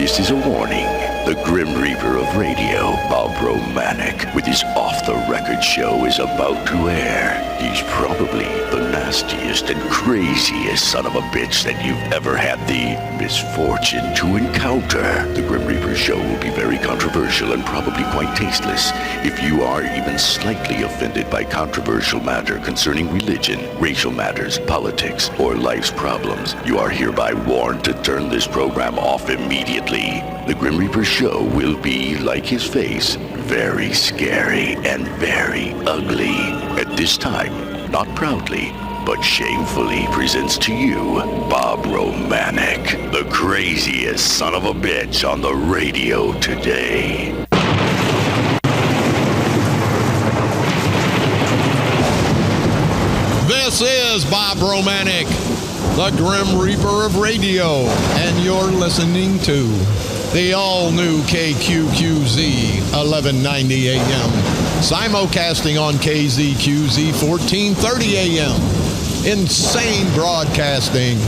This is a warning. The Grim Reaper of radio, Bob Romanik, with his off-the-record show is about to air. He's probably the nastiest and craziest son of a bitch that you've ever had the misfortune to encounter. The Grim Reaper show will be very controversial and probably quite tasteless. If you are even slightly offended by controversial matter concerning religion, racial matters, politics, or life's problems, you are hereby warned to turn this program off immediately. The Grim Reaper show will be, like his face, very scary and very ugly. At this time, not proudly, but shamefully presents to you Bob Romanik, the craziest son of a bitch on the radio today. This is Bob Romanik, the Grim Reaper of radio, and you're listening to the all-new KQQZ 1190 AM, simulcasting on KZQZ 1430 AM, insane broadcasting,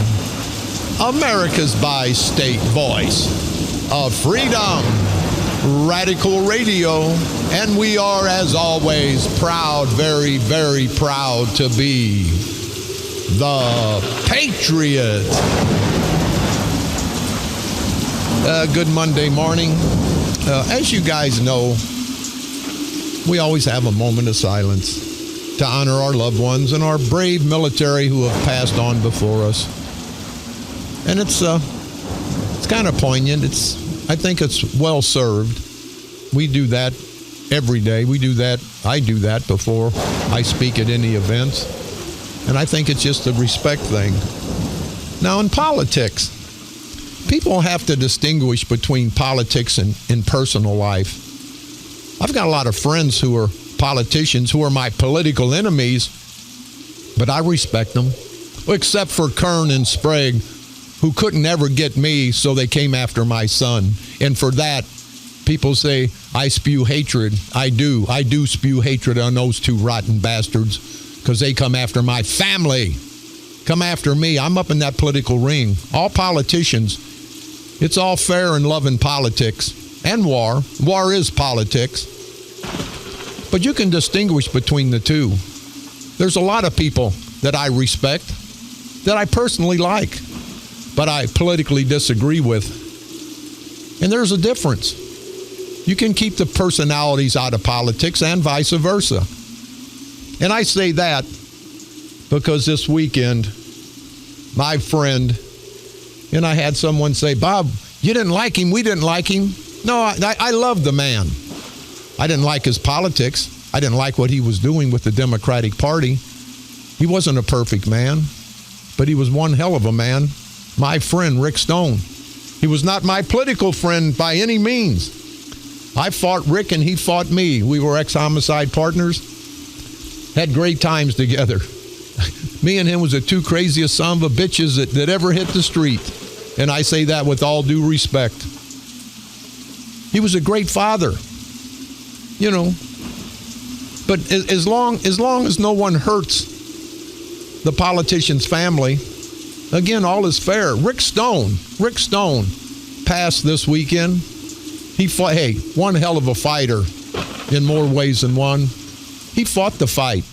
America's bi-state voice of freedom, radical radio, and we are, as always, proud, very, very proud to be the Patriot. Good Monday morning. As you guys know, we always have a moment of silence to honor our loved ones and our brave military who have passed on before us. And it's kind of poignant. I think it's well served. We do that every day. I do that before I speak at any events. And I think it's just a respect thing. Now, in politics, people have to distinguish between politics and personal life. I've got a lot of friends who are politicians who are my political enemies, but I respect them, except for Kern and Sprague, who couldn't ever get me, so they came after my son. And for that, people say I spew hatred. I do spew hatred on those two rotten bastards, because they come after my family, come after me. I'm up in that political ring. All politicians, it's all fair and love in politics and war. War is politics. But you can distinguish between the two. There's a lot of people that I respect, that I personally like, but I politically disagree with. And there's a difference. You can keep the personalities out of politics and vice versa. And I say that because this weekend, my friend, and I had someone say, Bob, you didn't like him, we didn't like him. No, I love the man. I didn't like his politics. I didn't like what he was doing with the Democratic Party. He wasn't a perfect man, but he was one hell of a man. My friend, Rick Stone. He was not my political friend by any means. I fought Rick and he fought me. We were ex-homicide partners. Had great times together. Me and him was the two craziest son of a bitches that ever hit the street. And I say that with all due respect. He was a great father, you know. But as long as no one hurts the politician's family, again, all is fair. Rick Stone passed this weekend. He fought, one hell of a fighter in more ways than one. He fought the fight.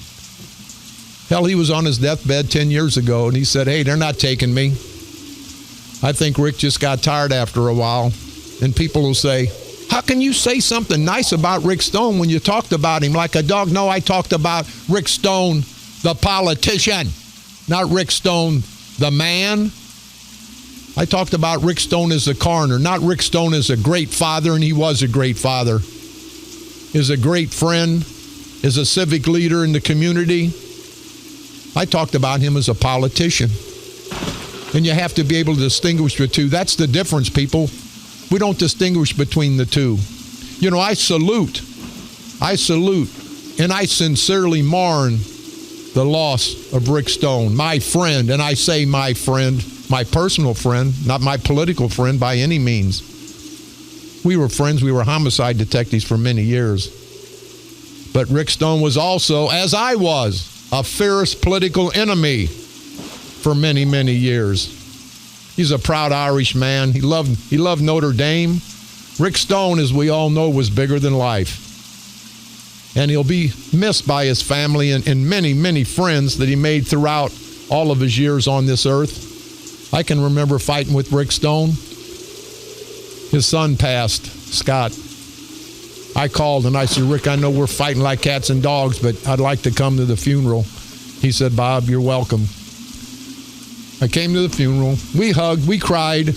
Hell, he was on his deathbed 10 years ago, and he said, hey, they're not taking me. I think Rick just got tired after a while. And people will say, how can you say something nice about Rick Stone when you talked about him like a dog? No, I talked about Rick Stone, the politician, not Rick Stone, the man. I talked about Rick Stone as a coroner, not Rick Stone as a great father, and he was a great father, is a great friend, is a civic leader in the community. I talked about him as a politician. And you have to be able to distinguish the two. That's the difference, people. We don't distinguish between the two. You know, I salute, and I sincerely mourn the loss of Rick Stone, my friend. And I say my friend, my personal friend, not my political friend by any means. We were friends. We were homicide detectives for many years. But Rick Stone was also, as I was, a fierce political enemy for many, many years. He's a proud Irish man. He loved Notre Dame. Rick Stone, as we all know, was bigger than life. And he'll be missed by his family and many, many friends that he made throughout all of his years on this earth. I can remember fighting with Rick Stone. His son passed, Scott. I called and I said, Rick, I know we're fighting like cats and dogs, but I'd like to come to the funeral. He said, Bob, you're welcome. I came to the funeral. We hugged. We cried.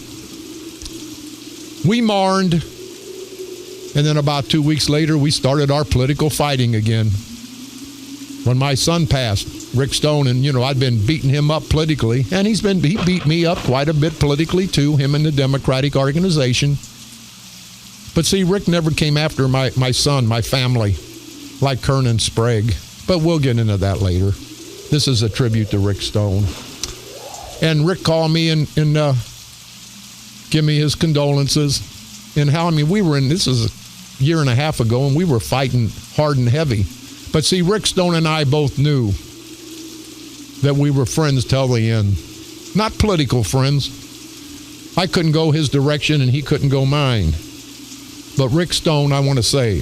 We mourned. And then about 2 weeks later, we started our political fighting again. When my son passed, Rick Stone, and, I'd been beating him up politically, and he beat me up quite a bit politically, too, him and the Democratic organization. But see, Rick never came after my son, my family, like Kern and Sprague. But we'll get into that later. This is a tribute to Rick Stone. And Rick called me and give me his condolences. And this is a year and a half ago, and we were fighting hard and heavy. But see, Rick Stone and I both knew that we were friends till the end. Not political friends. I couldn't go his direction and he couldn't go mine. But Rick Stone, I want to say,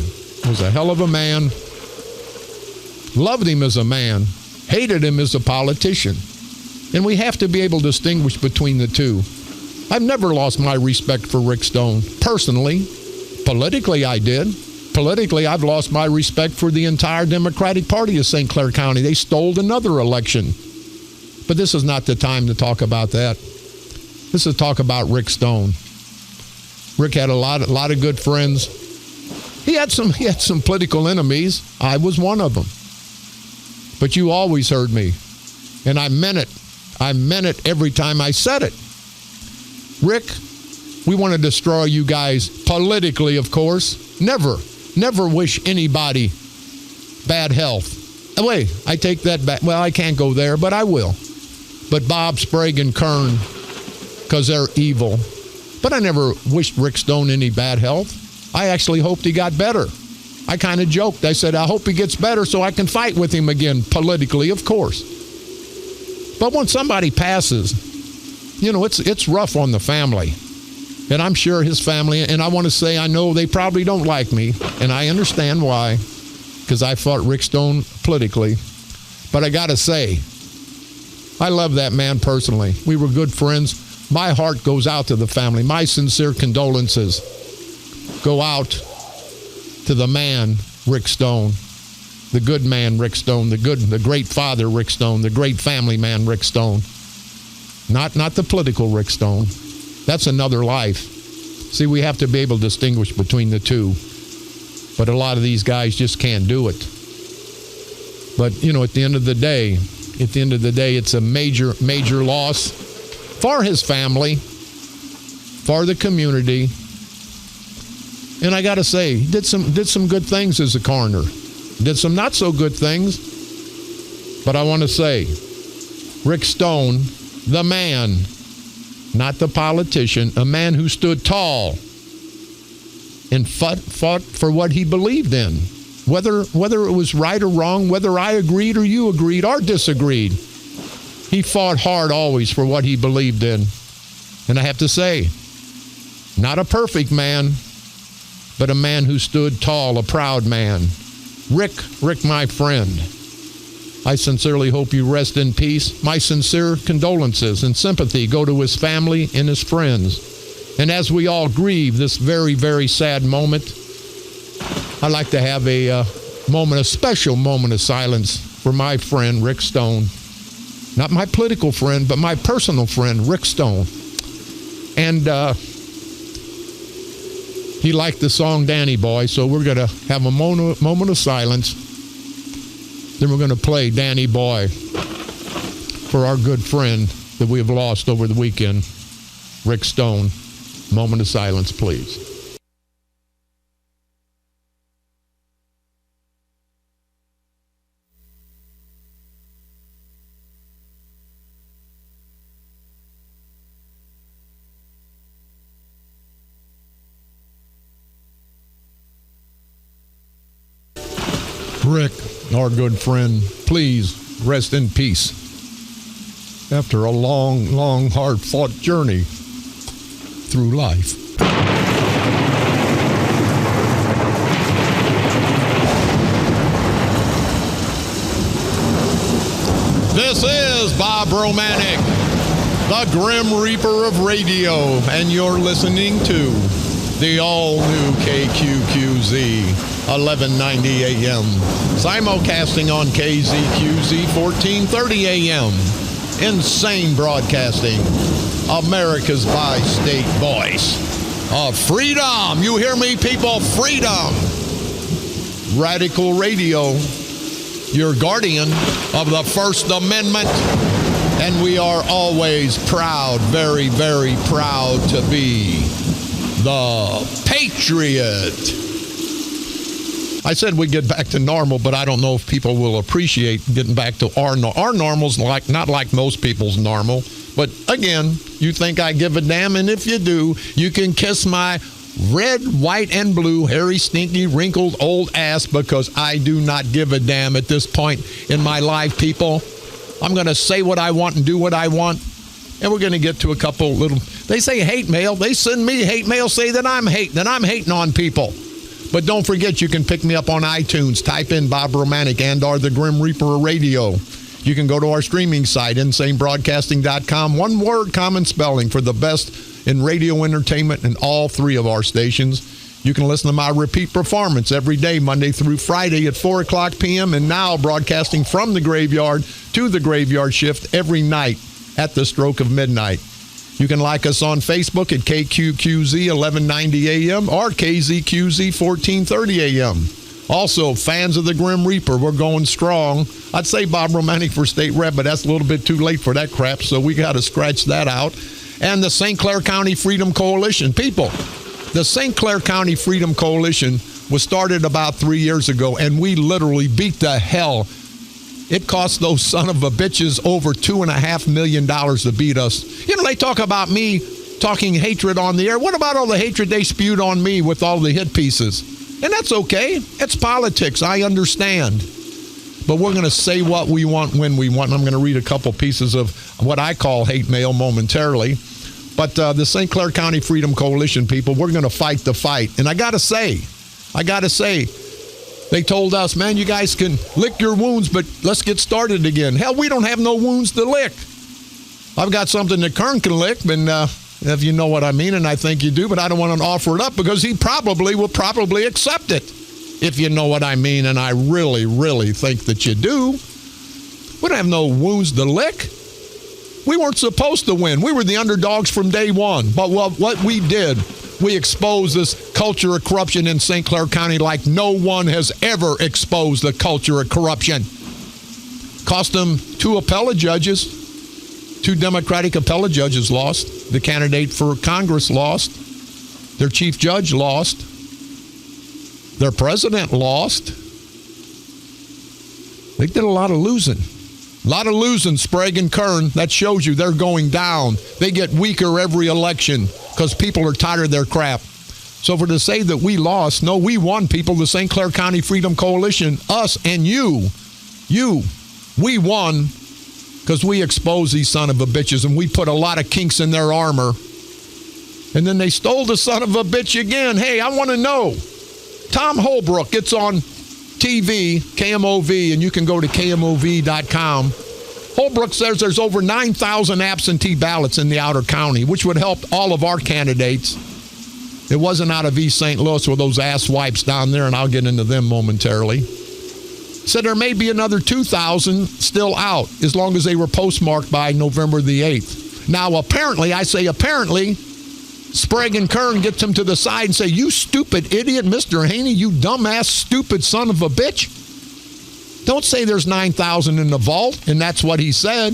was a hell of a man. Loved him as a man. Hated him as a politician. And we have to be able to distinguish between the two. I've never lost my respect for Rick Stone. Personally. Politically, I did. Politically, I've lost my respect for the entire Democratic Party of St. Clair County. They stole another election. But this is not the time to talk about that. This is talk about Rick Stone. Rick had a lot of good friends. He had some political enemies. I was one of them. But you always heard me. And I meant it. I meant it every time I said it. Rick, we want to destroy you guys politically, of course. Never wish anybody bad health. Wait, I take that back. Well, I can't go there, but I will. But Bob, Sprague, and Kern, because they're evil. But I never wished Rick Stone any bad health. I actually hoped he got better. I kind of joked. I said, I hope he gets better so I can fight with him again, politically, of course. But when somebody passes, it's rough on the family. And I'm sure his family, and I want to say, I know they probably don't like me, and I understand why, because I fought Rick Stone politically. But I got to say, I love that man personally. We were good friends. My heart goes out to the family. My sincere condolences go out to the man, Rick Stone, the good man, Rick Stone, the great father, Rick Stone, the great family man, Rick Stone. Not the political Rick Stone. That's another life. See, we have to be able to distinguish between the two. But a lot of these guys just can't do it. But, at the end of the day, it's a major, major loss for his family, for the community. And I got to say, he did some good things as a coroner. Did some not so good things. But I want to say, Rick Stone, the man, not the politician, a man who stood tall and fought for what he believed in. Whether it was right or wrong, whether I agreed or you agreed or disagreed, he fought hard always for what he believed in. And I have to say, not a perfect man, but a man who stood tall, a proud man. Rick, my friend, I sincerely hope you rest in peace. My sincere condolences and sympathy go to his family and his friends. And as we all grieve this very, very sad moment, I'd like to have a special moment of silence for my friend, Rick Stone. Not my political friend, but my personal friend, Rick Stone. And he liked the song Danny Boy, so we're going to have a moment of silence. Then we're going to play Danny Boy for our good friend that we have lost over the weekend, Rick Stone. Moment of silence, please. Rick, our good friend, please rest in peace. after a long, long, hard-fought journey through life. This is Bob Romanik, the Grim Reaper of radio, and you're listening to the all-new KQQZ 1190 AM, simulcasting on KZQZ 1430 AM. Insane Broadcasting, America's bi-state voice of freedom. You hear me, people? Freedom. Radical Radio, your guardian of the First Amendment. And we are always proud, very, very proud to be the Patriot. I said we'd get back to normal, but I don't know if people will appreciate getting back to our normal's not like most people's normal. But again, you think I give a damn, and if you do, you can kiss my red, white, and blue, hairy, stinky, wrinkled old ass, because I do not give a damn at this point in my life, people. I'm going to say what I want and do what I want, and we're going to get to a couple little, they say hate mail. They send me hate mail, say that I'm hating on people. But don't forget, you can pick me up on iTunes. Type in Bob Romanik and/or the Grim Reaper of Radio. You can go to our streaming site, insanebroadcasting.com. One word, common spelling, for the best in radio entertainment in all three of our stations. You can listen to my repeat performance every day, Monday through Friday at 4 o'clock p.m. and now broadcasting from the graveyard to the graveyard shift every night at the stroke of midnight. You can like us on Facebook at KQQZ 1190 AM or KZQZ 1430 AM. Also, fans of the Grim Reaper, we're going strong. I'd say Bob Romanik for state rep, but that's a little bit too late for that crap, so we got to scratch that out. And the St. Clair County Freedom Coalition. People, the St. Clair County Freedom Coalition was started about 3 years ago, and we literally beat the hell. It cost those son of a bitches over $2.5 million to beat us. You know, they talk about me talking hatred on the air. What about all the hatred they spewed on me with all the hit pieces? And that's okay. It's politics. I understand. But we're going to say what we want when we want. And I'm going to read a couple pieces of what I call hate mail momentarily. But the St. Clair County Freedom Coalition people, we're going to fight the fight. And I got to say, they told us, man, you guys can lick your wounds, but let's get started again. Hell, we don't have no wounds to lick. I've got something that Kern can lick, and if you know what I mean, and I think you do, but I don't want to offer it up because he will probably accept it, if you know what I mean, and I really, really think that you do. We don't have no wounds to lick. We weren't supposed to win. We were the underdogs from day one. But what we did, we exposed this culture of corruption in St. Clair County like no one has ever exposed the culture of corruption. Cost them 2 appellate judges. 2 Democratic appellate judges lost. The candidate for Congress lost. Their chief judge lost. Their president lost. They did a lot of losing. A lot of losing, Sprague and Kern. That shows you they're going down. They get weaker every election because people are tired of their crap. So for to say that we lost, no, we won, people. The St. Clair County Freedom Coalition, us and you, we won because we exposed these son of a bitches and we put a lot of kinks in their armor. And then they stole the son of a bitch again. Hey, I want to know. Tom Holbrook gets on TV, KMOV, and you can go to KMOV.com. Holbrook says there's over 9,000 absentee ballots in the outer county, which would help all of our candidates. It wasn't out of East St. Louis with those ass wipes down there, and I'll get into them momentarily. Said there may be another 2,000 still out, as long as they were postmarked by November the 8th. Now, apparently, Sprague and Kern gets him to the side and say, you stupid idiot, Mr. Haney, you dumbass, stupid son of a bitch. Don't say there's 9,000 in the vault, and that's what he said.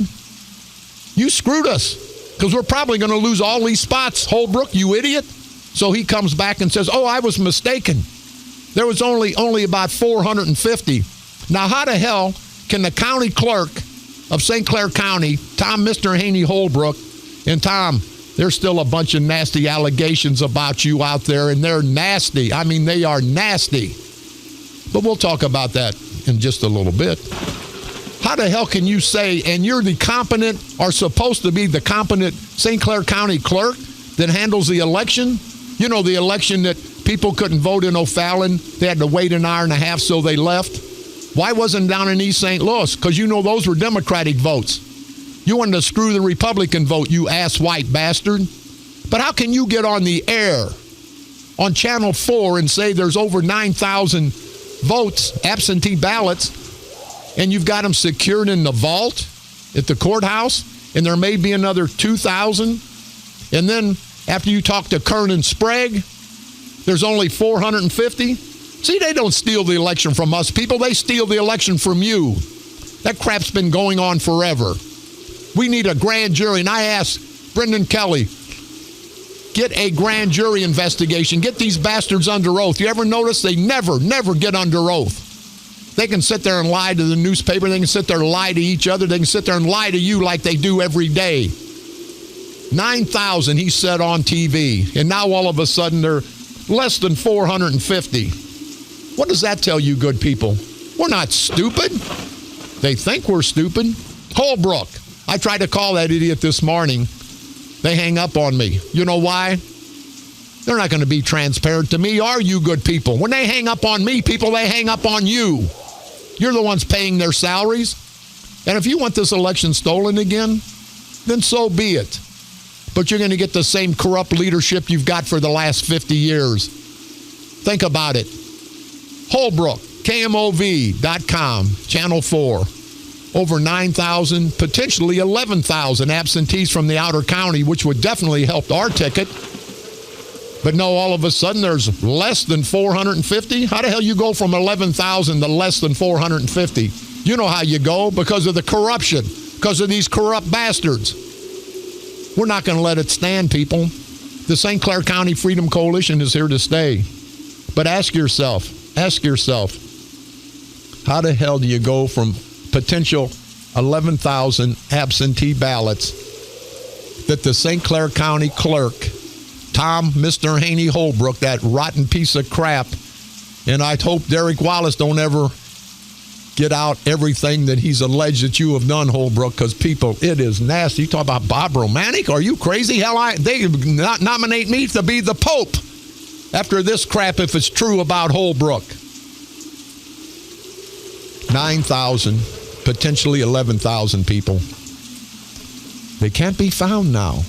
You screwed us, because we're probably going to lose all these spots, Holbrook, you idiot. So he comes back and says, oh, I was mistaken. There was only about 450. Now, how the hell can the county clerk of St. Clair County, Tom Mr. Haney Holbrook, and Tom, there's still a bunch of nasty allegations about you out there, and they're nasty. I mean, they are nasty. But we'll talk about that in just a little bit. How the hell can you say, and you're the competent, or supposed to be the competent St. Clair County clerk that handles the election? You know, the election that people couldn't vote in O'Fallon. They had to wait an hour and a half, so they left. Why wasn't it down in East St. Louis? Because you know those were Democratic votes. You wanted to screw the Republican vote, you ass-white bastard. But how can you get on the air on Channel 4 and say there's over 9,000 votes, absentee ballots, and you've got them secured in the vault at the courthouse, and there may be another 2,000? And then after you talk to Kern and Sprague, there's only 450? See, they don't steal the election from us, people. They steal the election from you. That crap's been going on forever. We need a grand jury, and I asked Brendan Kelly, get a grand jury investigation. Get these bastards under oath. You ever notice they never get under oath? They can sit there and lie to the newspaper. They can sit there and lie to each other. They can sit there and lie to you like they do every day. 9,000, he said on TV, and now all of a sudden they're less than 450. What does that tell you, good people? We're not stupid. They think we're stupid. Holbrook, I tried to call that idiot this morning. They hang up on me. You know why? They're not going to be transparent to me, are you, good people? When they hang up on me, people, they hang up on you. You're the ones paying their salaries. And if you want this election stolen again, then so be it. But you're going to get the same corrupt leadership you've got for the last 50 years. Think about it. Holbrook, KMOV.com, Channel 4. Over 9,000, potentially 11,000 absentees from the outer county, which would definitely help our ticket. But no, all of a sudden there's less than 450? How the hell you go from 11,000 to less than 450? You know how you go, because of the corruption, because of these corrupt bastards. We're not going to let it stand, people. The St. Clair County Freedom Coalition is here to stay. But ask yourself, how the hell do you go from potential 11,000 absentee ballots that the St. Clair County clerk, Tom Mr. Haney Holbrook, that rotten piece of crap, and I hope Derek Wallace don't ever get out everything that he's alleged that you have done, Holbrook, because people, it is nasty. You talk about Bob Romanik? Are you crazy? Hell, they nominate me to be the Pope after this crap if it's true about Holbrook. 9,000, potentially 11,000 people. They can't be found now.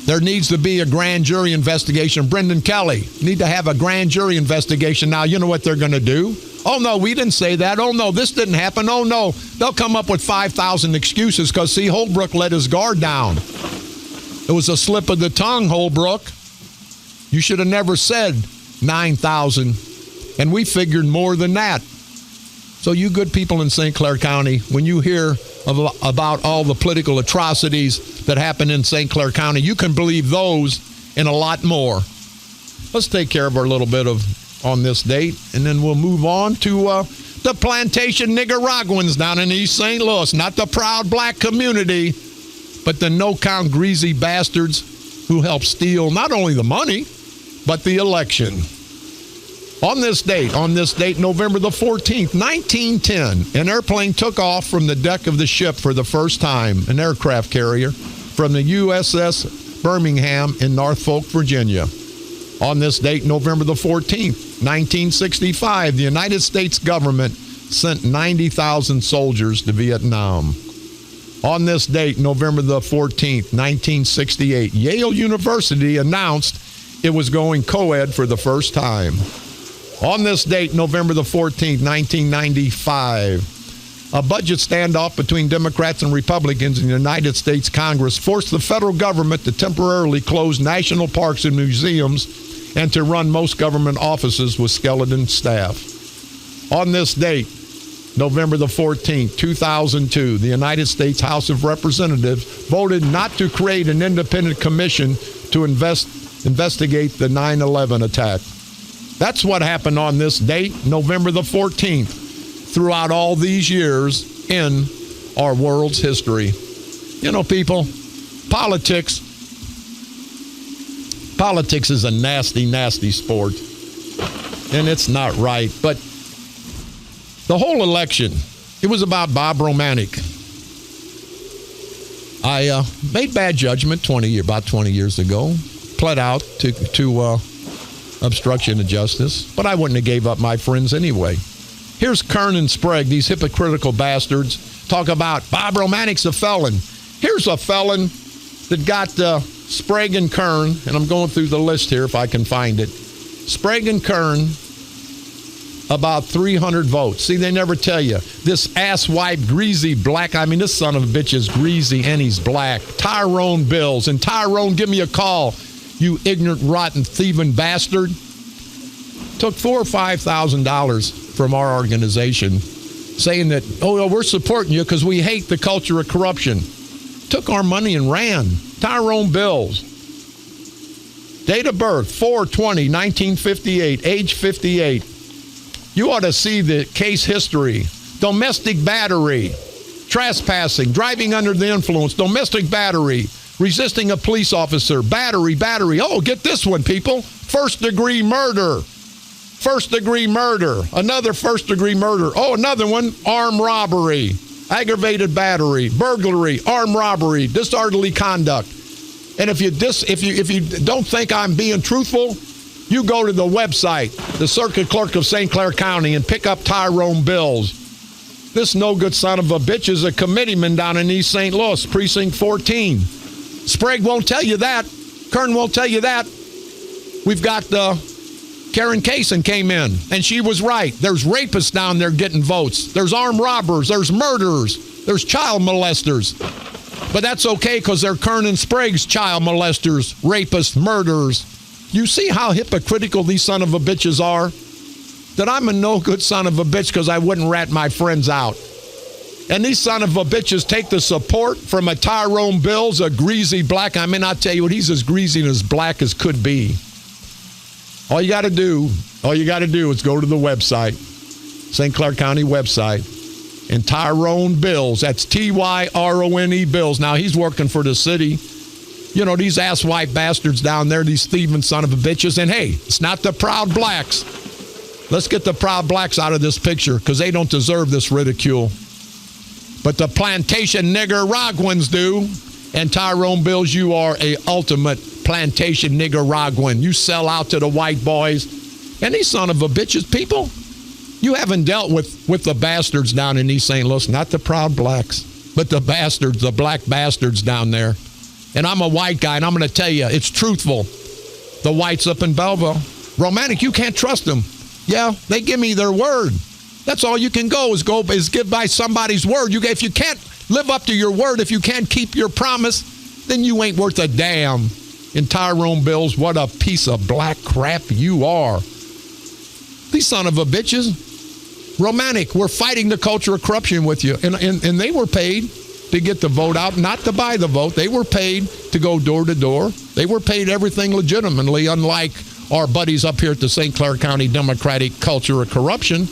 There needs to be a grand jury investigation. Brendan Kelly, need to have a grand jury investigation. Now, you know what they're going to do? Oh, no, we didn't say that. Oh, no, this didn't happen. Oh, no, they'll come up with 5,000 excuses because, see, Holbrook let his guard down. It was a slip of the tongue, Holbrook. You should have never said 9,000, and we figured more than that. So you good people in St. Clair County, when you hear about all the political atrocities that happen in St. Clair County, you can believe those and a lot more. Let's take care of our little bit of on this date, and then we'll move on to the plantation Nicaraguans down in East St. Louis. Not the proud black community, but the no-count greasy bastards who helped steal not only the money, but the election. On this date, November the 14th, 1910, an airplane took off from the deck of the ship for the first time, an aircraft carrier, from the USS Birmingham in Norfolk, Virginia. On this date, November the 14th, 1965, the United States government sent 90,000 soldiers to Vietnam. On this date, November the 14th, 1968, Yale University announced it was going co-ed for the first time. On this date, November the 14th, 1995, a budget standoff between Democrats and Republicans in the United States Congress forced the federal government to temporarily close national parks and museums and to run most government offices with skeleton staff. On this date, November the 14th, 2002, the United States House of Representatives voted not to create an independent commission to investigate the 9/11 attack. That's what happened on this date, November the 14th, throughout all these years in our world's history. You know, people, politics is a nasty, nasty sport, and it's not right. But the whole election, It was about Bob Romanik. I made bad judgment about 20 years ago. Pled out to obstruction of justice, but I wouldn't have gave up my friends anyway. Here's Kern and Sprague, these hypocritical bastards, talk about Bob Romanik's a felon. Here's a felon that got Sprague and Kern, and I'm going through the list here if I can find it. Sprague and Kern, about 300 votes. See, they never tell you. This asswipe, greasy black, this son of a bitch is greasy and he's black. Tyrone Bills. And Tyrone, give me a call, you ignorant, rotten, thieving bastard. Took $4,000 or $5,000 from our organization saying that, we're supporting you because we hate the culture of corruption. Took our money and ran. Tyrone Bills. Date of birth, 4/20/1958, age 58. You ought to see the case history. Domestic battery, trespassing, driving under the influence, domestic battery, resisting a police officer, battery. Oh, get this one, people. First-degree murder. First-degree murder. Another first-degree murder. Oh, another one, armed robbery, aggravated battery, burglary, armed robbery, disorderly conduct. And if you don't think I'm being truthful, you go to the website, the Circuit Clerk of St. Clair County, and pick up Tyrone Bills. This no-good son of a bitch is a committeeman down in East St. Louis, Precinct 14. Sprague won't tell you that. Kern won't tell you that. We've got Karen Kaysen came in, and she was right. There's rapists down there getting votes. There's armed robbers. There's murderers. There's child molesters. But that's okay because they're Kern and Sprague's child molesters, rapists, murderers. You see how hypocritical these son of a bitches are? That I'm a no-good son of a bitch because I wouldn't rat my friends out. And these son of a bitches take the support from a Tyrone Bills, a greasy black. I'll tell you what, he's as greasy and as black as could be. All you got to do is go to the website, St. Clair County website, and Tyrone Bills, that's Tyrone Bills. Now, he's working for the city. These asswipe bastards down there, these thieving son of a bitches. And hey, it's not the proud blacks. Let's get the proud blacks out of this picture because they don't deserve this ridicule. But the plantation Nicaraguans do. And Tyrone Bills, you are a ultimate plantation Nicaraguan. You sell out to the white boys. And these son of a bitches, people, you haven't dealt with the bastards down in East St. Louis. Not the proud blacks, but the bastards, the black bastards down there. And I'm a white guy, and I'm going to tell you, it's truthful. The whites up in Belleville, Romanik, you can't trust them. Yeah, they give me their word. That's all you can is give by somebody's word. If you can't live up to your word, if you can't keep your promise, then you ain't worth a damn. And Tyrone Bills, what a piece of black crap you are. These son of a bitches. Romanik, we're fighting the culture of corruption with you. And they were paid to get the vote out, not to buy the vote. They were paid to go door to door. They were paid everything legitimately, unlike our buddies up here at the St. Clair County Democratic culture of corruption.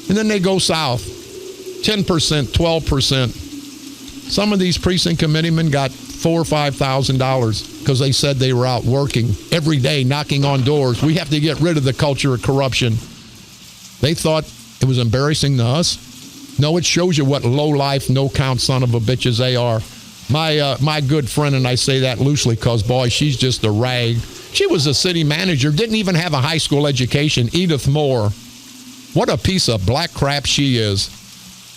And then they go south. 10%, 12%. Some of these precinct committeemen got $4,000 or $5,000 because they said they were out working every day, knocking on doors. We have to get rid of the culture of corruption. They thought it was embarrassing to us. No, it shows you what low-life, no-count son of a bitches they are. My good friend, and I say that loosely because, boy, she's just a rag. She was a city manager, didn't even have a high school education, Edith Moore. What a piece of black crap she is.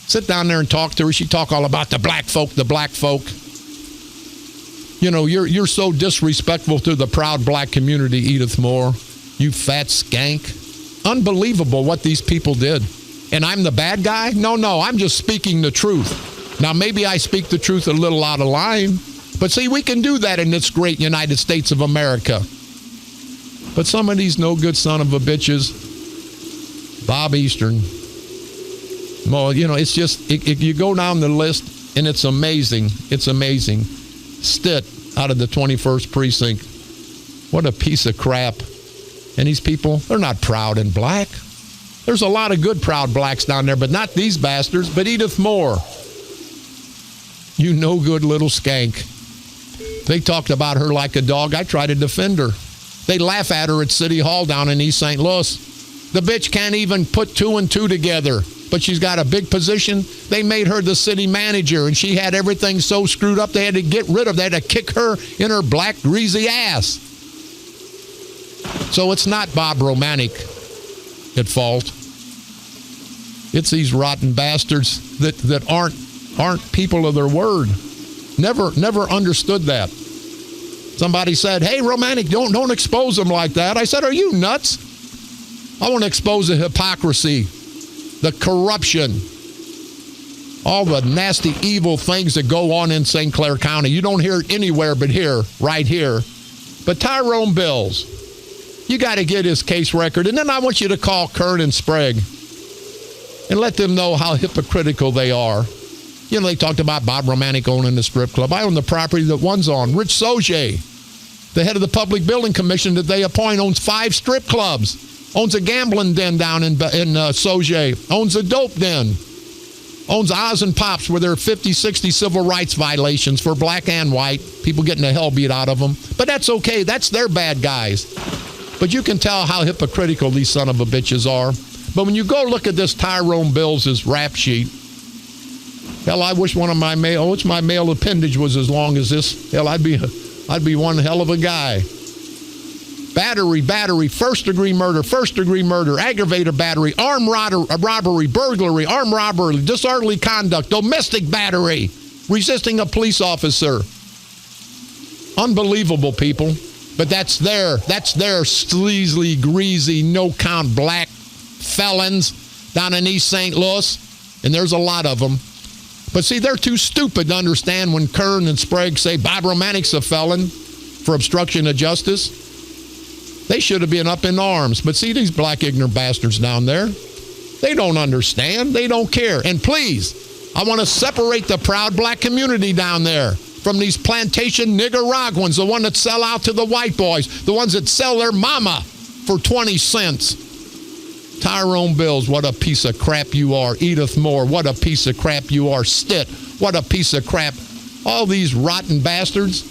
Sit down there and talk to her. She talk all about the black folk, the black folk. You're so disrespectful to the proud black community, Edith Moore. You fat skank. Unbelievable what these people did. And I'm the bad guy? No, I'm just speaking the truth. Now, maybe I speak the truth a little out of line, but see, we can do that in this great United States of America. But some of these no good son of a bitches, Bob Eastern, well, it's just, you go down the list, and it's amazing. It's amazing. Stitt out of the 21st precinct. What a piece of crap. And these people, they're not proud and black. There's a lot of good proud blacks down there, but not these bastards, but Edith Moore. You no good little skank. They talked about her like a dog. I try to defend her. They laugh at her at City Hall down in East St. Louis. The bitch can't even put two and two together. but she's got a big position. They made her the city manager, and she had everything so screwed up they had to get rid of. They had to kick her in her black, greasy ass. So it's not Bob Romanik at fault. It's these rotten bastards that aren't people of their word. Never understood that. Somebody said, "Hey, Romanik, don't expose them like that." I said, "Are you nuts? I want to expose the hypocrisy, the corruption, all the nasty, evil things that go on in St. Clair County. You don't hear it anywhere but here, right here. But Tyrone Bills, you got to get his case record. And then I want you to call Kern and Sprague and let them know how hypocritical they are. You know, they talked about Bob Romanik owning the strip club. I own the property that one's on. Rich Soje, the head of the Public Building Commission that they appoint, owns 5 strip clubs, owns a gambling den down in Soje, owns a dope den, owns Oz and Pops where there are 50, 60 civil rights violations for black and white, people getting the hell beat out of them. But that's okay. That's their bad guys. But you can tell how hypocritical these son of a bitches are. But when you go look at this Tyrone Bills' rap sheet, hell, I wish one of my my male appendage was as long as this. Hell, I'd be one hell of a guy. Battery, first-degree murder, aggravated battery, armed robbery, burglary, armed robbery, disorderly conduct, domestic battery, resisting a police officer. Unbelievable, people. But that's their sleazy, greasy, no-count black felons down in East St. Louis, and there's a lot of them. But see, they're too stupid to understand when Kern and Sprague say Bob Romanik's a felon for obstruction of justice. They should have been up in arms. But see, these black ignorant bastards down there, they don't understand. They don't care. And please, I want to separate the proud black community down there from these plantation Nicaraguans, the ones that sell out to the white boys, the ones that sell their mama for 20 cents. Tyrone Bills, what a piece of crap you are. Edith Moore, what a piece of crap you are. Stitt, what a piece of crap. All these rotten bastards.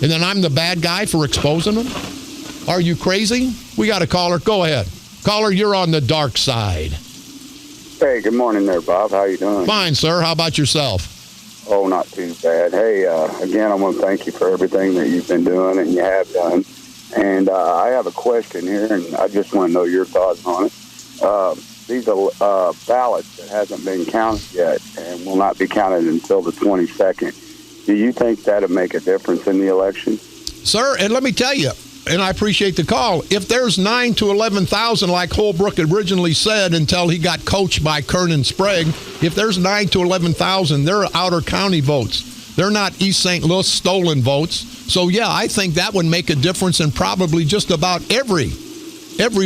And then I'm the bad guy for exposing them? Are you crazy? We got a caller. Go ahead. Caller, you're on the dark side. Hey, good morning there, Bob. How you doing? Fine, sir. How about yourself? Oh, not too bad. Hey, again, I want to thank you for everything that you've been doing and you have done. And I have a question here, and I just want to know your thoughts on it. These are ballots that hasn't been counted yet and will not be counted until the 22nd. Do you think that would make a difference in the election? Sir, and let me tell you, and I appreciate the call, if there's 9,000 to 11,000, like Holbrook originally said until he got coached by Kern and Sprague, if there's 9,000 to 11,000, they're outer county votes. They're not East St. Louis stolen votes. So, yeah, I think that would make a difference in probably just about every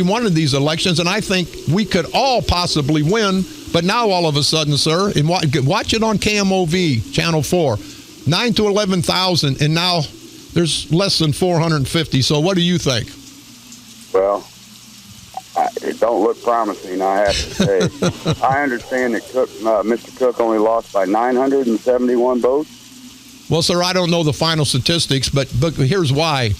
one of these elections, and I think we could all possibly win. But now all of a sudden, sir, and watch it on KMOV, Channel 4, 9,000 to 11,000, and now there's less than 450. So what do you think? Well, it don't look promising, I have to say. I understand that Mr. Cook only lost by 971 votes. Well, sir, I don't know the final statistics, but here's why.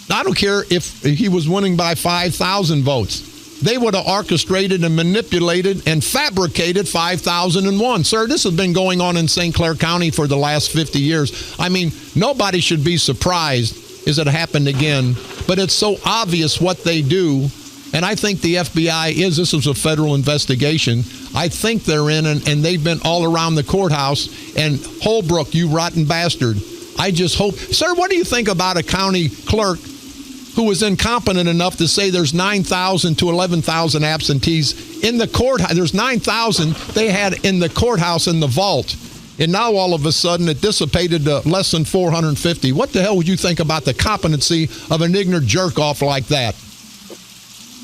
I don't care if he was winning by 5,000 votes. They would have orchestrated and manipulated and fabricated 5,001. Sir, this has been going on in St. Clair County for the last 50 years. I mean, nobody should be surprised as it happened again, but it's so obvious what they do. And I think the FBI this is a federal investigation. I think they're in, and they've been all around the courthouse. And Holbrook, you rotten bastard, I just hope. Sir, what do you think about a county clerk who was incompetent enough to say there's 9,000 to 11,000 absentees in the courthouse? There's 9,000 they had in the courthouse in the vault. And now all of a sudden it dissipated to less than 450. What the hell would you think about the competency of an ignorant jerk-off like that?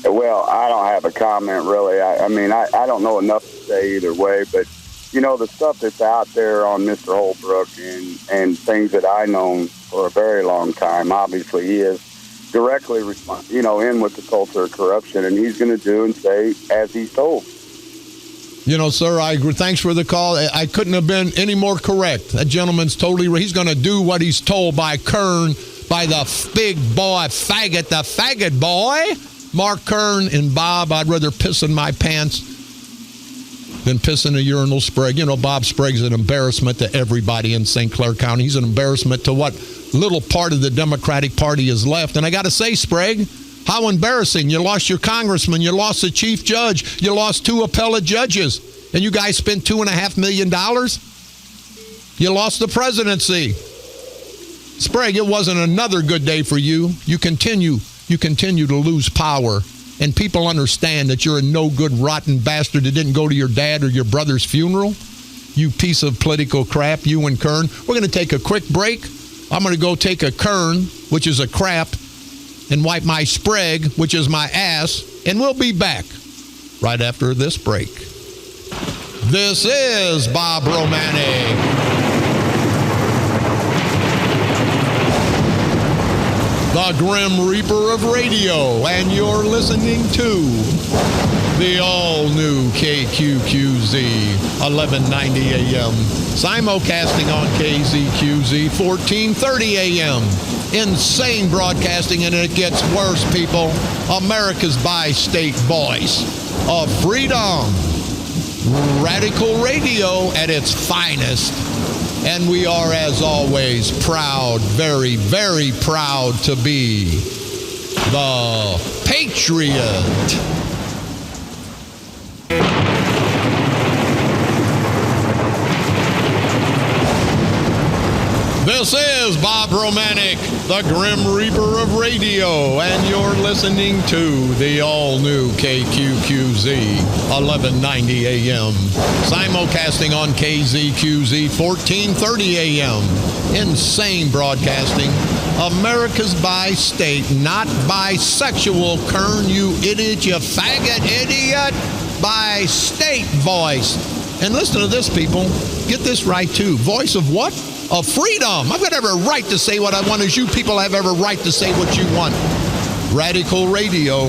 Well, I don't have a comment, really. I mean, I don't know enough to say either way, but, you know, the stuff that's out there on Mr. Holbrook and things that I've known for a very long time, obviously he is directly, in with the culture of corruption, and he's going to do and say as he's told. You know, sir, I agree. Thanks for the call. I couldn't have been any more correct. That gentleman's he's going to do what he's told by Kern, by the big boy faggot, the faggot boy, Mark Kern and Bob. I'd rather piss in my pants than pissing a urinal Sprague. You know, Bob Sprague's an embarrassment to everybody in St. Clair County. He's an embarrassment to what little part of the Democratic Party is left. And I got to say, Sprague, how embarrassing. You lost your congressman. You lost the chief judge. You lost 2 appellate judges. And you guys spent $2.5 million? You lost the presidency. Sprague, it wasn't another good day for you. You continue to lose power. And people understand that you're a no-good, rotten bastard that didn't go to your dad or your brother's funeral. You piece of political crap, you and Kern. We're going to take a quick break. I'm going to go take a Kern, which is a crap, and wipe my Sprague, which is my ass, and we'll be back right after this break. This is Bob Romanik, the Grim Reaper of radio, and you're listening to the all-new KQQZ 1190 AM, simulcasting on KZQZ 1430 AM. Insane broadcasting, and it gets worse, people. America's bi-state voice of freedom. Radical radio at its finest. And we are, as always, proud, very, very proud to be the Patriot. This is Bob Romanik, the Grim Reaper of radio, and you're listening to the all-new KQQZ 1190 AM, simulcasting on KZQZ 1430 AM. Insane broadcasting. America's bi-state, not bisexual, Kern, you idiot, you faggot idiot. Bi-state voice. And listen to this, people. Get this right, too. Voice of what? Of freedom. I've got every right to say what I want, as you people have every right to say what you want. Radical radio.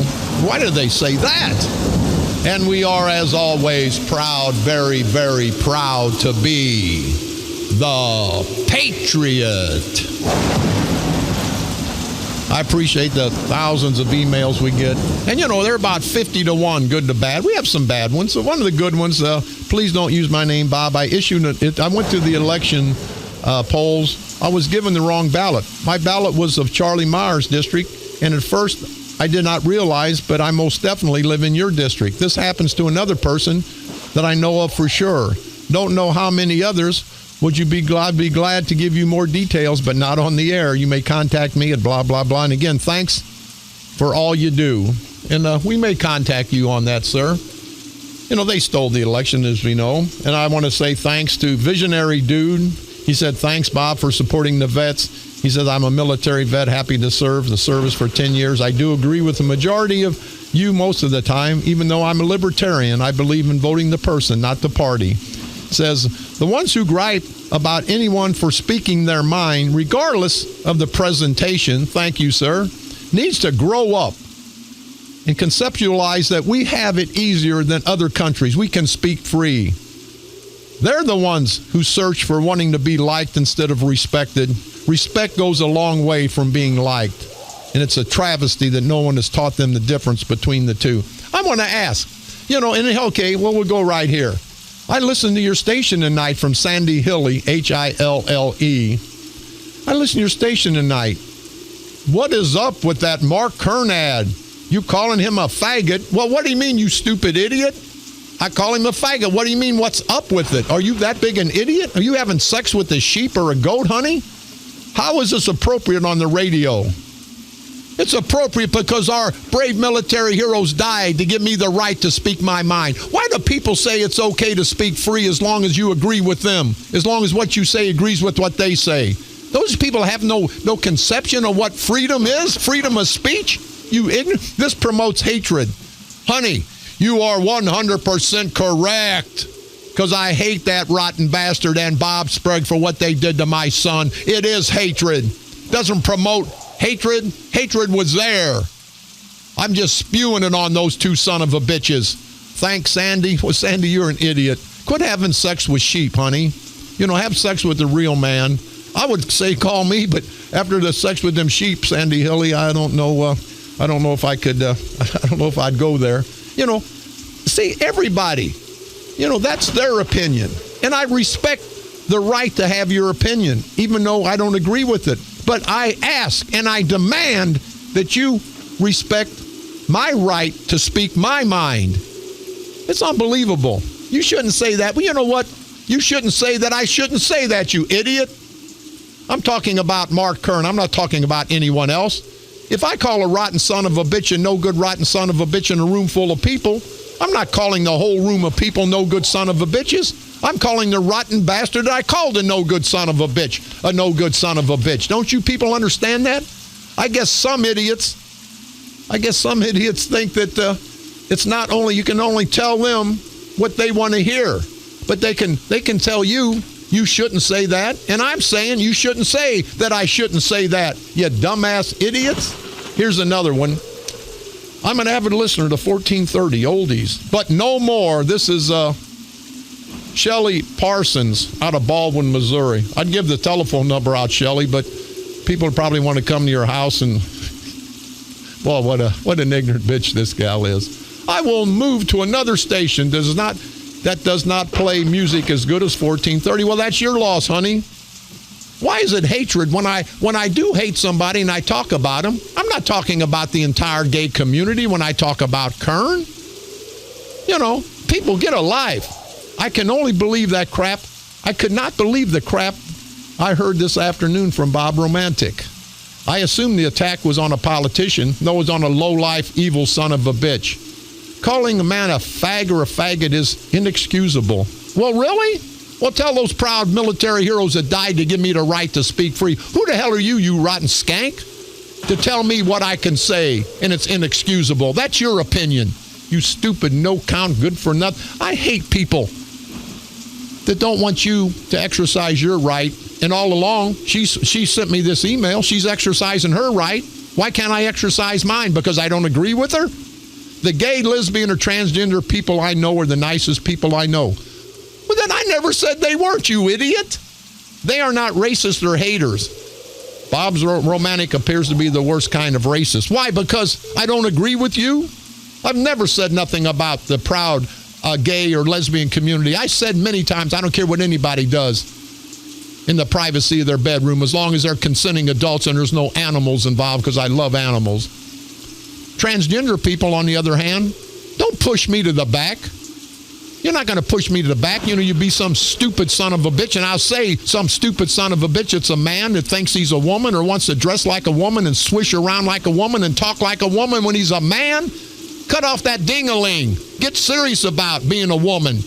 Why do they say that? And we are, as always, proud, very, very proud to be the Patriot. I appreciate the thousands of emails we get. And, you know, they're about 50 to 1, good to bad. We have some bad ones. So one of the good ones, please don't use my name, Bob. I went through the election polls. I was given the wrong ballot. My ballot was of Charlie Meyer's district, and at first I did not realize, but I most definitely live in your district. This happens to another person that I know of for sure. Don't know how many others. Would you be glad to give you more details, but not on the air. You may contact me at blah, blah, blah. And again, thanks for all you do. And we may contact you on that, sir. You know, they stole the election, as we know. And I want to say thanks to Visionary Dude. He said, thanks, Bob, for supporting the vets. He says, I'm a military vet, happy to serve the service for 10 years. I do agree with the majority of you most of the time, even though I'm a libertarian. I believe in voting the person, not the party. Says, the ones who gripe about anyone for speaking their mind, regardless of the presentation, thank you, sir, needs to grow up and conceptualize that we have it easier than other countries. We can speak free. They're the ones who search for wanting to be liked instead of respected. Respect goes a long way from being liked. And it's a travesty that no one has taught them the difference between the two. I want to ask, you know, and okay, well, we'll go right here. I listened to your station tonight from Sandy Hilly, Hille. I listened to your station tonight. What is up with that Mark Kern ad? You calling him a faggot? Well, what do you mean, you stupid idiot? I call him a faggot. What do you mean, what's up with it? Are you that big an idiot? Are you having sex with a sheep or a goat, honey? How is this appropriate on the radio? It's appropriate because our brave military heroes died to give me the right to speak my mind. Why do people say it's okay to speak free as long as you agree with them, as long as what you say agrees with what they say? Those people have no conception of what freedom is, freedom of speech. You ignorant. This promotes hatred. Honey, you are 100% correct, because I hate that rotten bastard and Bob Sprague for what they did to my son. It is hatred. Doesn't promote hatred. Hatred was there. I'm just spewing it on those two son of a bitches. Thanks, Sandy. Well, Sandy, you're an idiot. Quit having sex with sheep, honey. You know, have sex with the real man. I would say call me, but after the sex with them sheep, Sandy Hilly, I don't know if I could. I don't know if I'd go there. You know, see, everybody That's their opinion. And I respect the right to have your opinion, even though I don't agree with it. But I ask and I demand that you respect my right to speak my mind. It's unbelievable. You shouldn't say that. Well, you know what? You shouldn't say that. I shouldn't say that, you idiot. I'm talking about Mark Kern. I'm not talking about anyone else. If I call a rotten son of a bitch and no good rotten son of a bitch in a room full of people, I'm not calling the whole room of people no good son of a bitches. I'm calling the rotten bastard that I called a no good son of a bitch a no good son of a bitch. Don't you people understand that? I guess some idiots think that it's not only, you can only tell them what they want to hear, but they can tell you shouldn't say that, and I'm saying you shouldn't say that I shouldn't say that, you dumbass idiots. Here's another one. I'm an avid listener to 1430 oldies, but no more. This is Shelly Parsons out of Baldwin, Missouri. I'd give the telephone number out, Shelly, but people would probably want to come to your house and, well, what an ignorant bitch this gal is. I will move to another station that does not play music as good as 1430. Well, that's your loss, honey. Why is it hatred when I do hate somebody and I talk about them? I'm not talking about the entire gay community when I talk about Kern. People, get alive. I can only believe that crap. I could not believe the crap I heard this afternoon from Bob Romanik. I assume the attack was on a politician. No, it was on a low-life, evil son of a bitch. Calling a man a fag or a faggot is inexcusable. Well, really? Well, tell those proud military heroes that died to give me the right to speak free. Who the hell are you rotten skank, to tell me what I can say and it's inexcusable? That's your opinion, you stupid, no-count, good-for-nothing. I hate people that don't want you to exercise your right. And all along, she sent me this email. She's exercising her right. Why can't I exercise mine? Because I don't agree with her? The gay, lesbian, or transgender people I know are the nicest people I know. Well, then I never said they weren't, you idiot. They are not racist or haters. Bob's Romanik appears to be the worst kind of racist. Why? Because I don't agree with you? I've never said nothing about the proud gay or lesbian community. I said many times, I don't care what anybody does in the privacy of their bedroom, as long as they're consenting adults and there's no animals involved, because I love animals. Transgender people, on the other hand, don't push me to the back. You're not going to push me to the back. You'd be some stupid son of a bitch, and I'll say some stupid son of a bitch. It's a man that thinks he's a woman or wants to dress like a woman and swish around like a woman and talk like a woman when he's a man. Cut off that ding-a-ling. Get serious about being a woman.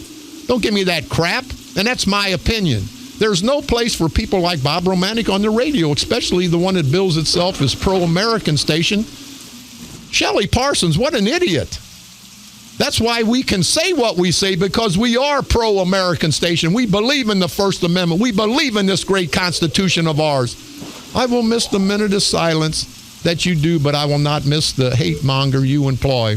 Don't give me that crap, and that's my opinion. There's no place for people like Bob Romanik on the radio, especially the one that bills itself as pro-American station. Shelly Parsons, what an idiot. That's why we can say what we say, because we are pro-American station. We believe in the First Amendment. We believe in this great Constitution of ours. I will miss the minute of silence that you do, but I will not miss the hate monger you employ.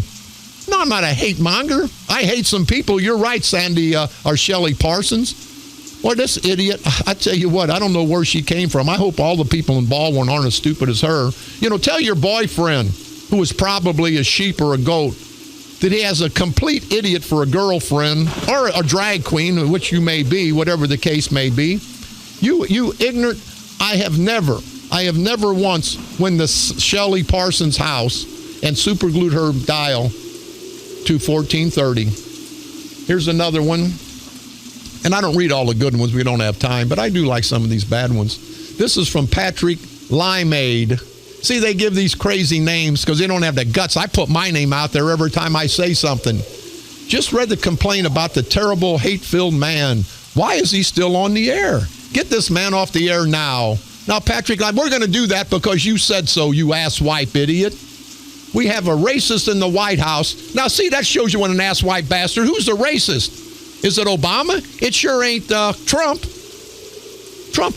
No, I'm not a hate monger. I hate some people. You're right, Sandy or Shelly Parsons. Well, this idiot, I tell you what, I don't know where she came from. I hope all the people in Baldwin aren't as stupid as her. Tell your boyfriend, who is probably a sheep or a goat, that he has a complete idiot for a girlfriend or a drag queen, which you may be, whatever the case may be. You ignorant. I have never once, when the Shelly Parsons house and superglued her dial to 1430. Here's another one. And I don't read all the good ones. We don't have time, but I do like some of these bad ones. This is from Patrick Limeade. See, they give these crazy names because they don't have the guts. I put my name out there every time I say something. Just read the complaint about the terrible, hate-filled man. Why is he still on the air? Get this man off the air now. Now, Patrick, we're going to do that because you said so, you asswipe idiot. We have a racist in the White House. Now, see, that shows you what an asswipe bastard. Who's the racist? Is it Obama? It sure ain't Trump. Trump,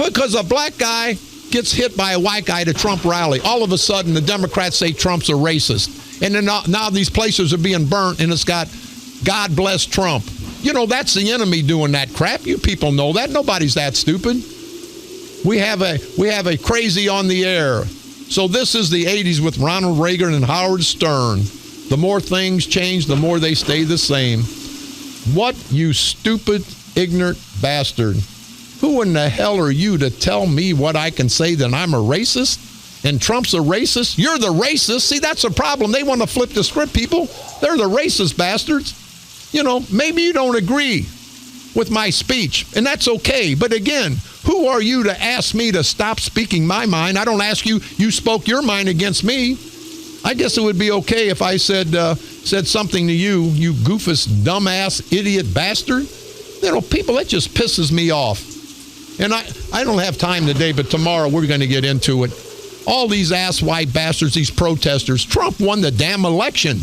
because a black guy gets hit by a white guy at a Trump rally. All of a sudden, the Democrats say Trump's a racist. And then now these places are being burnt, and it's got, God bless Trump. That's the enemy doing that crap. You people know that. Nobody's that stupid. We have a crazy on the air. So this is the 80s with Ronald Reagan and Howard Stern. The more things change, the more they stay the same. What, you stupid, ignorant bastard? Who in the hell are you to tell me what I can say that I'm a racist and Trump's a racist? You're the racist. See, that's the problem. They want to flip the script, people. They're the racist bastards. You know, maybe you don't agree with my speech, and that's okay. But again, who are you to ask me to stop speaking my mind? I don't ask you. You spoke your mind against me. I guess it would be okay if I said something to you, you goofus, dumbass, idiot bastard. You know, people, that just pisses me off. And I don't have time today, but tomorrow we're going to get into it. All these ass-white bastards, these protesters. Trump won the damn election.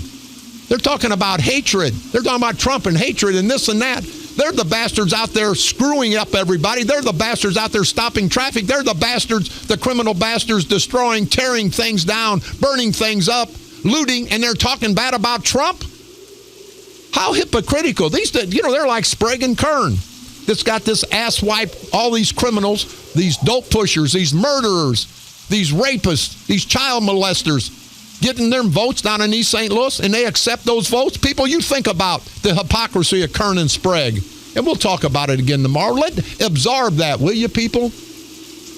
They're talking about hatred. They're talking about Trump and hatred and this and that. They're the bastards out there screwing up everybody. They're the bastards out there stopping traffic. They're the bastards, the criminal bastards, destroying, tearing things down, burning things up, looting, and they're talking bad about Trump? How hypocritical. These, you know, they're like Sprague and Kern. That's got this asswipe, all these criminals, these dope pushers, these murderers, these rapists, these child molesters, getting their votes down in East St. Louis, and they accept those votes. People, you think about the hypocrisy of Kern and Sprague. And we'll talk about it again tomorrow. Absorb that, will you, people?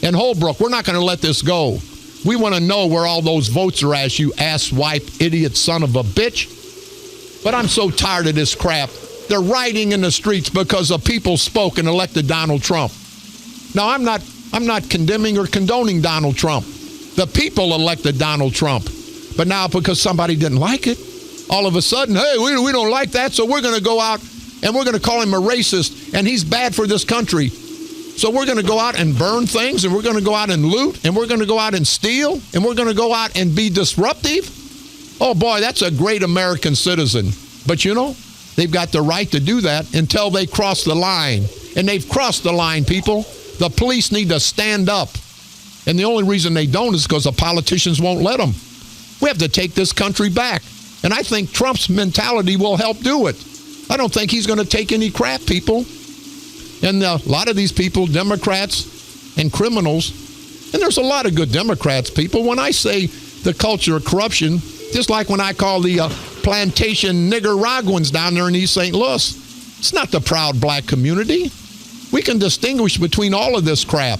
And Holbrook, we're not going to let this go. We want to know where all those votes are at, you asswipe, idiot son of a bitch. But I'm so tired of this crap. They're rioting in the streets because the people spoke and elected Donald Trump. Now, I'm not condemning or condoning Donald Trump. The people elected Donald Trump. But now because somebody didn't like it, all of a sudden, hey, we don't like that, so we're going to go out and we're going to call him a racist, and he's bad for this country. So we're going to go out and burn things, and we're going to go out and loot, and we're going to go out and steal, and we're going to go out and be disruptive. Oh, boy, that's a great American citizen. But, you know, they've got the right to do that until they cross the line. And they've crossed the line, people. The police need to stand up. And the only reason they don't is because the politicians won't let them. We have to take this country back. And I think Trump's mentality will help do it. I don't think he's going to take any crap, people. And a lot of these people, Democrats and criminals, and there's a lot of good Democrats, people. When I say the culture of corruption, just like when I call the plantation Nicaraguans down there in East St. Louis, it's not the proud black community. We can distinguish between all of this crap.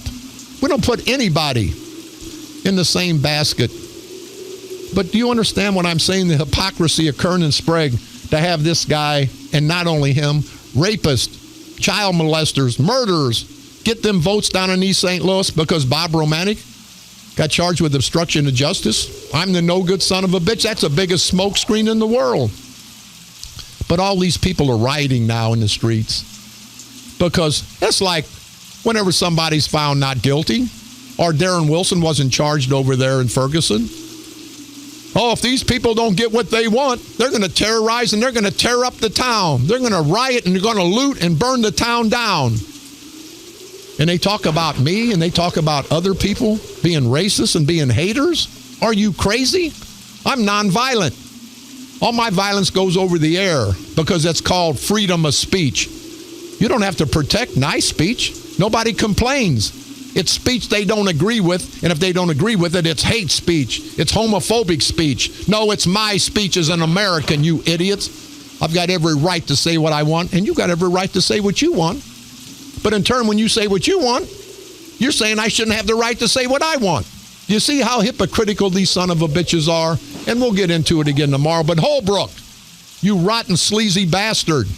We don't put anybody in the same basket. But do you understand what I'm saying? The hypocrisy of Kern and Sprague to have this guy, and not only him, rapists, child molesters, murderers, get them votes down in East St. Louis because Bob Romanik got charged with obstruction of justice. I'm the no good son of a bitch. That's the biggest smoke screen in the world. But all these people are rioting now in the streets because it's like whenever somebody's found not guilty, or Darren Wilson wasn't charged over there in Ferguson. Oh, if these people don't get what they want, they're going to terrorize and they're going to tear up the town. They're going to riot and they're going to loot and burn the town down. And they talk about me and they talk about other people being racist and being haters. Are you crazy? I'm nonviolent. All my violence goes over the air because that's called freedom of speech. You don't have to protect nice speech. Nobody complains. It's speech they don't agree with, and if they don't agree with it, it's hate speech. It's homophobic speech. No, it's my speech as an American, you idiots. I've got every right to say what I want, and you've got every right to say what you want. But in turn, when you say what you want, you're saying I shouldn't have the right to say what I want. Do you see how hypocritical these son of a bitches are? And we'll get into it again tomorrow. But Holbrook, you rotten, sleazy bastard.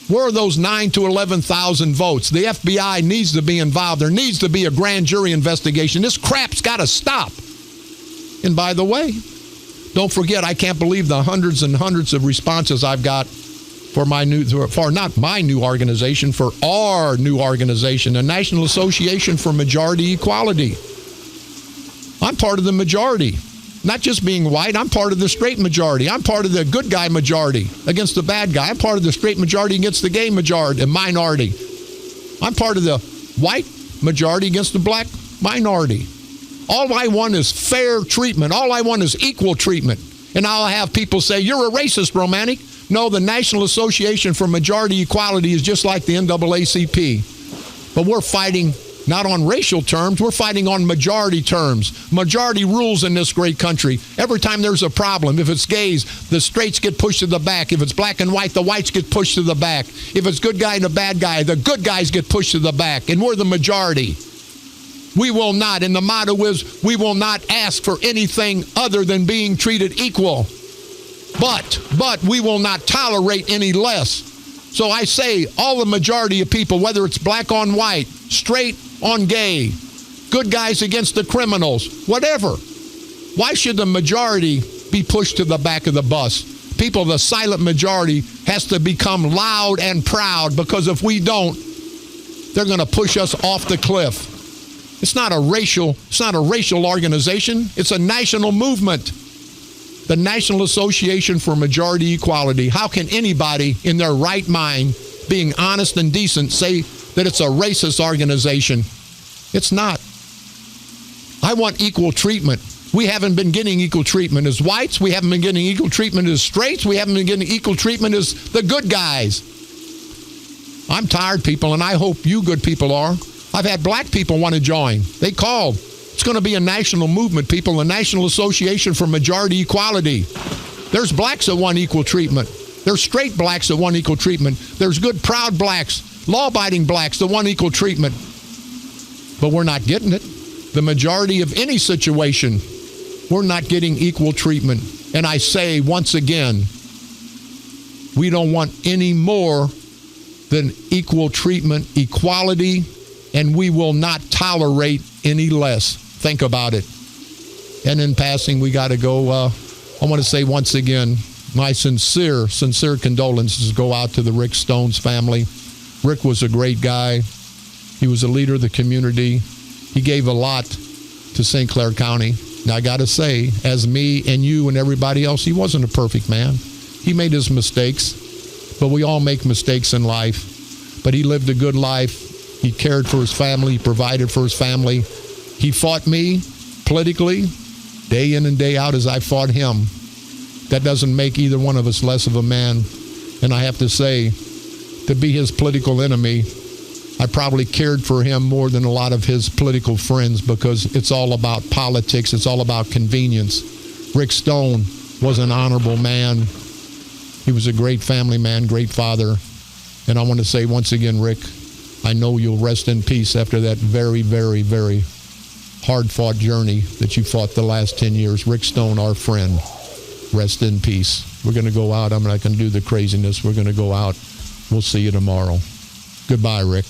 Where are those 9,000 to 11,000 votes? The FBI needs to be involved. There needs to be a grand jury investigation. This crap's got to stop. And by the way, don't forget, I can't believe the hundreds and hundreds of responses I've got for my new, for not my new organization, for our new organization, the National Association for Majority Equality. I'm part of the majority. Not just being white, I'm part of the straight majority. I'm part of the good guy majority against the bad guy. I'm part of the straight majority against the gay majority, minority. I'm part of the white majority against the black minority. All I want is fair treatment. All I want is equal treatment. And I'll have people say, you're a racist, Romanik. No, the National Association for Majority Equality is just like the NAACP. But we're fighting not on racial terms. We're fighting on majority terms. Majority rules in this great country. Every time there's a problem, if it's gays, the straights get pushed to the back. If it's black and white, the whites get pushed to the back. If it's good guy and a bad guy, the good guys get pushed to the back. And we're the majority. We will not, and the motto is, we will not ask for anything other than being treated equal. But we will not tolerate any less. So I say, all the majority of people, whether it's black on white, straight on gay, good guys against the criminals, whatever. Why should the majority be pushed to the back of the bus? People, the silent majority, has to become loud and proud, because if we don't, they're going to push us off the cliff. It's not a racial organization. It's a national movement. The National Association for Majority Equality. How can anybody in their right mind, being honest and decent, say that it's a racist organization? It's not. I want equal treatment. We haven't been getting equal treatment as whites. We haven't been getting equal treatment as straights. We haven't been getting equal treatment as the good guys. I'm tired, people, and I hope you good people are. I've had black people want to join. They called. It's going to be a national movement, people, the National Association for Majority Equality. There's blacks that want equal treatment. There's straight blacks that want equal treatment. There's good, proud blacks, law-abiding blacks that want equal treatment. But we're not getting it. The majority of any situation, we're not getting equal treatment. And I say, once again, we don't want any more than equal treatment, equality, and we will not tolerate any less. Think about it. And in passing, we got to go. I want to say once again, my sincere condolences go out to the Rick Stone's family. Rick was a great guy. He was a leader of the community. He gave a lot to St. Clair County. Now, I got to say, as me and you and everybody else, he wasn't a perfect man. He made his mistakes, but we all make mistakes in life. But he lived a good life. He cared for his family. He provided for his family. He fought me politically day in and day out as I fought him. That doesn't make either one of us less of a man. And I have to say, to be his political enemy, I probably cared for him more than a lot of his political friends, because it's all about politics. It's all about convenience. Rick Stone was an honorable man. He was a great family man, great father. And I want to say once again, Rick, I know you'll rest in peace after that very, very, very hard-fought journey that you fought the last 10 years. Rick Stone, our friend, rest in peace. We're going to go out. I'm not going to do the craziness. We're going to go out. We'll see you tomorrow. Goodbye, Rick.